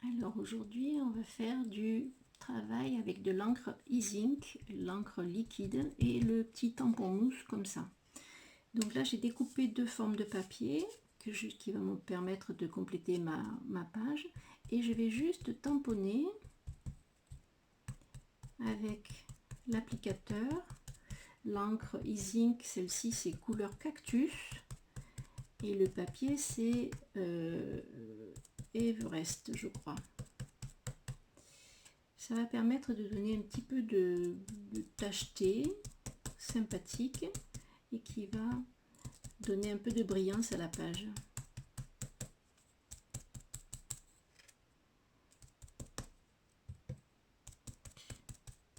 Alors aujourd'hui, on va faire du travail avec de l'encre e-zinc, l'encre liquide et le petit tampon mousse comme ça. Donc là, j'ai découpé deux formes de papier qui vont me permettre de compléter ma page. Et je vais juste tamponner avec l'applicateur. L'encre e-zinc, celle-ci, c'est couleur cactus. Et le papier, c'est Everest, je crois. Ça va permettre de donner un petit peu de tacheté sympathique et qui va donner un peu de brillance à la page.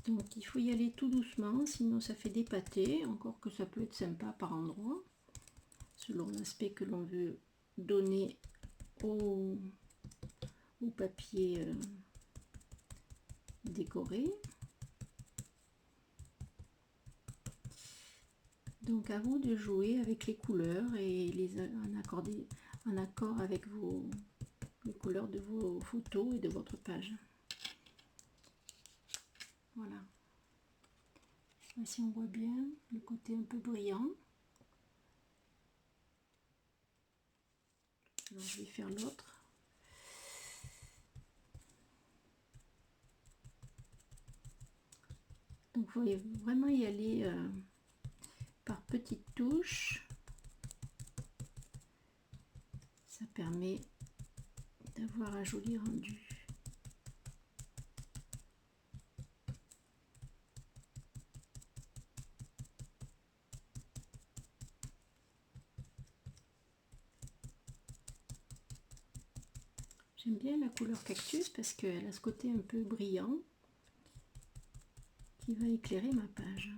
Donc il faut y aller tout doucement, sinon ça fait des pâtés, encore que ça peut être sympa par endroits, selon l'aspect que l'on veut donner au papier décoré. Donc à vous de jouer avec les couleurs et en accord avec les couleurs de vos photos et de votre page. Voilà. Ici on voit bien le côté un peu brillant. Alors je vais faire l'autre. Donc vous voyez vraiment y aller par petites touches. Ça permet d'avoir un joli rendu. J'aime bien la couleur cactus parce qu'elle a ce côté un peu brillant qui va éclairer ma page.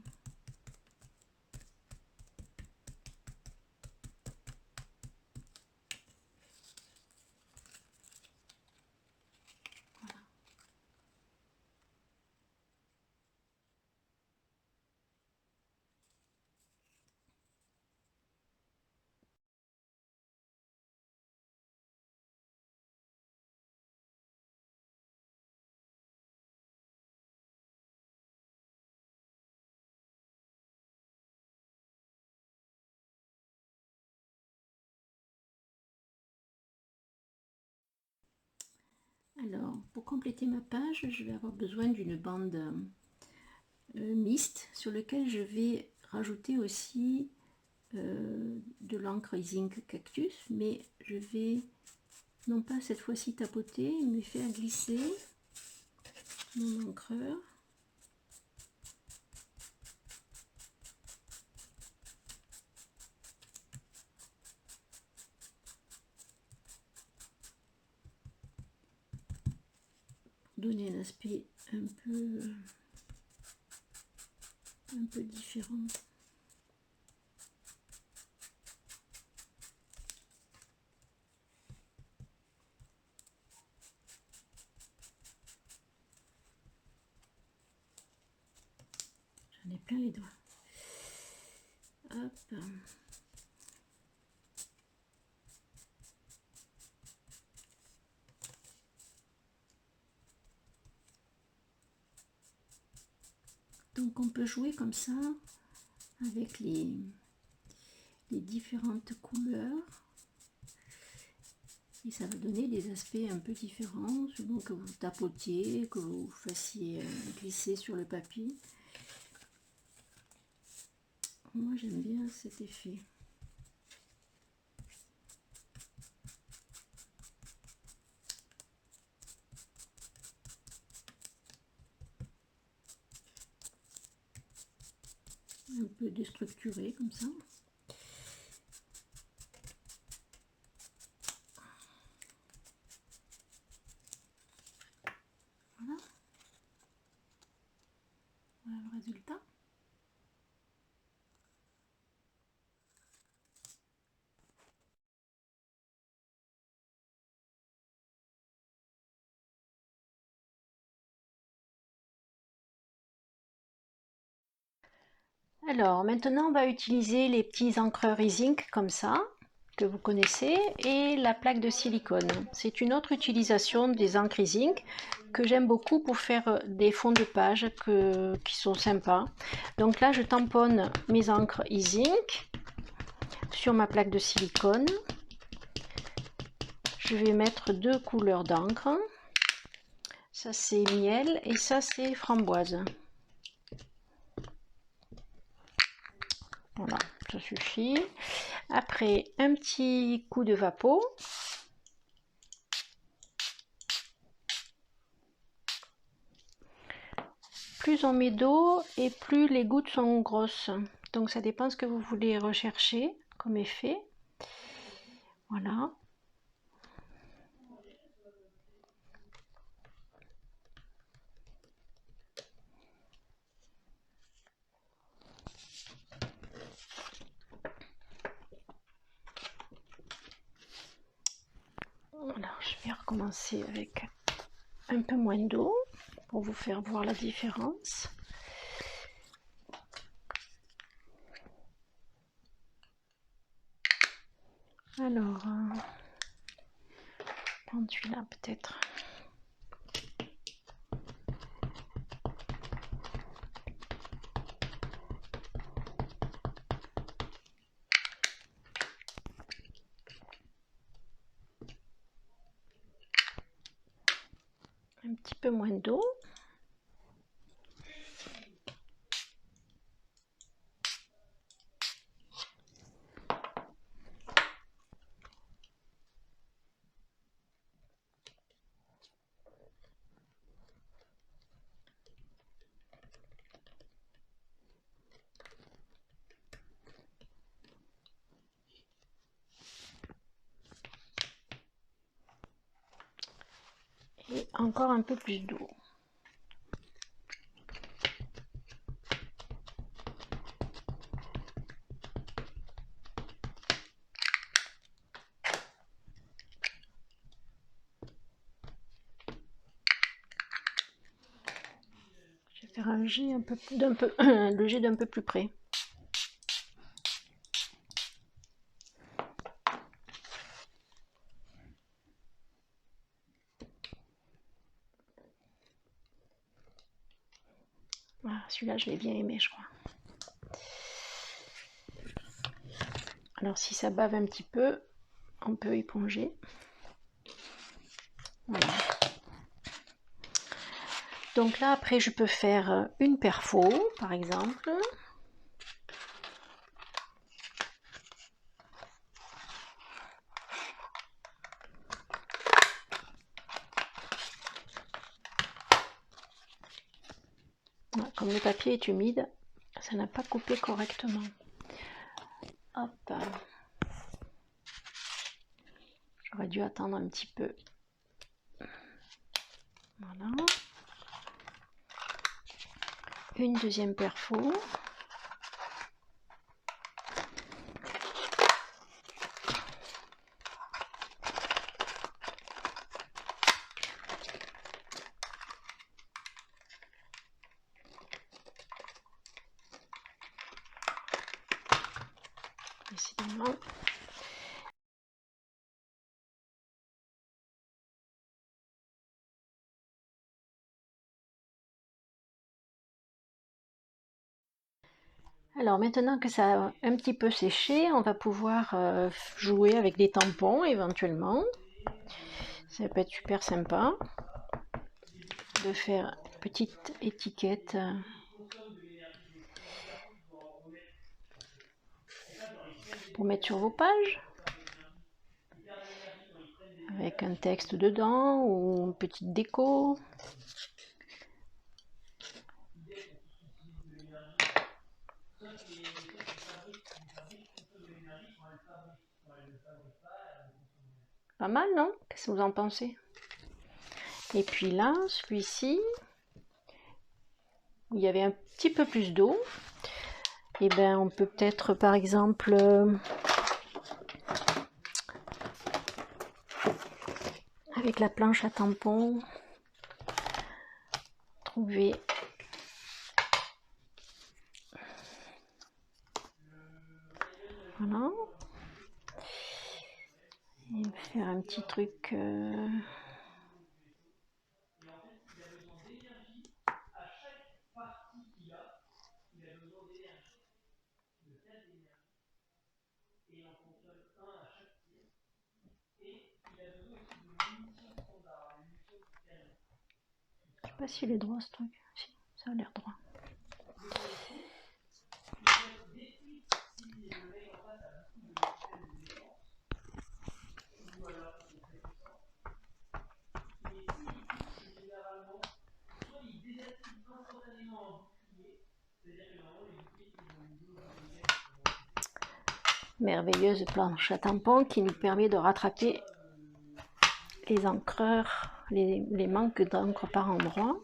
Voilà. Alors, pour compléter ma page, je vais avoir besoin d'une bande mixte sur laquelle je vais rajouter aussi de l'encre e-zinc cactus, mais je vais non pas cette fois-ci tapoter, mais faire glisser mon encreur. Donner un aspect un peu différent. J'en ai plein les doigts. Hop. Donc on peut jouer comme ça avec les différentes couleurs et ça va donner des aspects un peu différents selon que vous tapotiez, que vous fassiez glisser sur le papier. Moi j'aime bien cet effet. Un peu déstructuré comme ça. Voilà. Voilà le résultat. Alors maintenant on va utiliser les petits encreurs e-zinc comme ça. que vous connaissez, et la plaque de silicone. C'est une autre utilisation des encres e-zinc que j'aime beaucoup pour faire des fonds de page qui sont sympas. Donc là, je tamponne mes encres e-zinc sur ma plaque de silicone. Je vais mettre 2 couleurs d'encre. Ça c'est miel et ça c'est framboise. Voilà, ça suffit. Après, un petit coup de vapeau. Plus on met d'eau et plus les gouttes sont grosses. Donc ça dépend ce que vous voulez rechercher comme effet. Voilà. Alors je vais recommencer avec un peu moins d'eau pour vous faire voir la différence. Alors, prendre celui-là peut-être. Un petit peu moins d'eau. Et encore un peu plus d'eau. Je vais faire un jet le jet d'un peu plus près. Voilà, celui-là je l'ai bien aimé, je crois. Alors si ça bave un petit peu, on peut éponger. Voilà. Donc là après je peux faire une perfo par exemple. Voilà, comme le papier est humide, ça n'a pas coupé correctement. Hop. J'aurais dû attendre un petit peu. Voilà. Une deuxième perfo. Décidément. Alors maintenant que ça a un petit peu séché, on va pouvoir jouer avec des tampons éventuellement. Ça peut être super sympa de faire une petite étiquette pour mettre sur vos pages avec un texte dedans ou une petite déco. Pas mal, non? Qu'est-ce que vous en pensez? Et puis là, celui-ci, il y avait un petit peu plus d'eau. Et bien, on peut peut-être, par exemple, avec la planche à tampons, trouver voilà. petit truc. Je sais pas s'il est droit ce truc. Si, ça a l'air droit. Merveilleuse planche à tampons qui nous permet de rattraper les encreurs, les manques d'encre par endroit.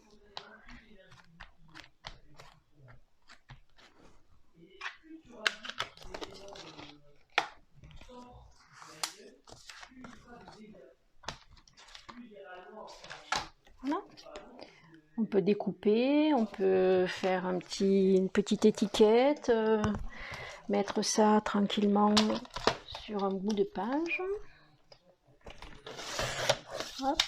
Voilà. On peut découper, on peut faire une petite étiquette, mettre ça tranquillement sur un bout de page. Hop.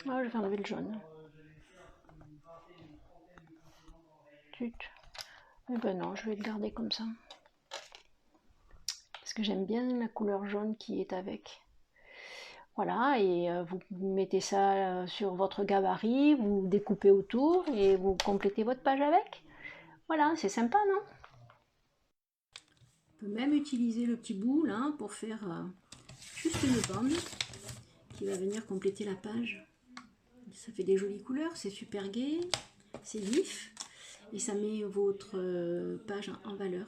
Ah, je vais enlever le jaune. Tut. Eh ben non, je vais le garder comme ça. Parce que j'aime bien la couleur jaune qui est avec. Voilà, et vous mettez ça sur votre gabarit, vous découpez autour et vous complétez votre page avec. Voilà, c'est sympa, non? On peut même utiliser le petit bout là pour faire juste une bande qui va venir compléter la page. Ça fait des jolies couleurs, c'est super gai, c'est vif et ça met votre page en valeur.